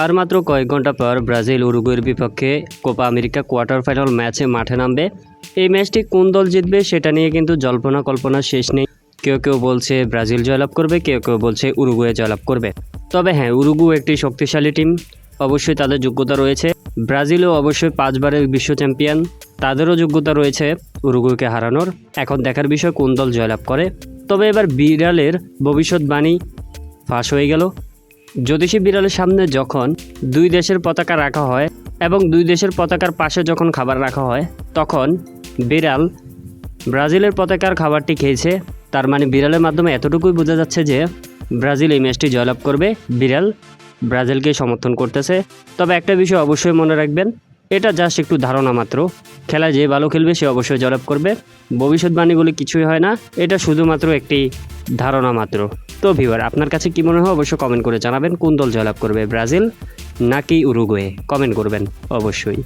আর মাত্র কয়েক ঘন্টা পর ব্রাজিল উরুগুয়ের বিপক্ষে কোপা আমেরিকা কোয়ার্টার ফাইনাল ম্যাচে মাঠে নামবে। এই ম্যাচটি কোন দল জিতবে সেটা নিয়ে কিন্তু জল্পনা কল্পনা শেষ নেই। কেউ কেউ বলছে ব্রাজিল জয়লাভ করবে, কেউ কেউ বলছে উরুগুয়ে জয়লাভ করবে। তবে হ্যাঁ, উরুগুয়ে একটি শক্তিশালী টিম, অবশ্যই তাদের যোগ্যতা রয়েছে। ব্রাজিলও অবশ্যই 5 বারের বিশ্ব চ্যাম্পিয়ন, তাদেরও যোগ্যতা রয়েছে উরুগুয়েকে হারানোর। এখন দেখার বিষয় কোন দল জয়লাভ করে। তবে এবার বিড়ালের ভবিষ্যৎবাণী ফাঁস হয়ে গেল। জ্যোতিষী বিড়ালের সামনে যখন দুই দেশের পতাকা রাখা হয় এবং দুই দেশের পতাকার পাশে যখন খাবার রাখা হয়, তখন বিড়াল ব্রাজিলের পতাকার খাবারটি খেয়েছে। তার মানে বিড়ালের মাধ্যমে এতটুকুই বোঝা যাচ্ছে যে ব্রাজিল এই ম্যাচটি জয়লাভ করবে। বিড়াল ব্রাজিলকে সমর্থন করতেছে। তবে একটা বিষয় অবশ্যই মনে রাখবেন, এটা জাস্ট একটু ধারণা মাত্র। খেলায় যে ভালো খেলবে সে অবশ্যই জয়লাভ করবে। ভবিষ্যৎবাণীগুলি কিছুই হয় না, এটা শুধুমাত্র একটি ধারণা মাত্র। তো ভিউয়ার, আপনার কাছে কী মনে হয় অবশ্যই কমেন্ট করে জানাবেন। কোন দল জয়লাভ করবে, ব্রাজিল নাকি উরুগুয়ে? কমেন্ট করবেন অবশ্যই।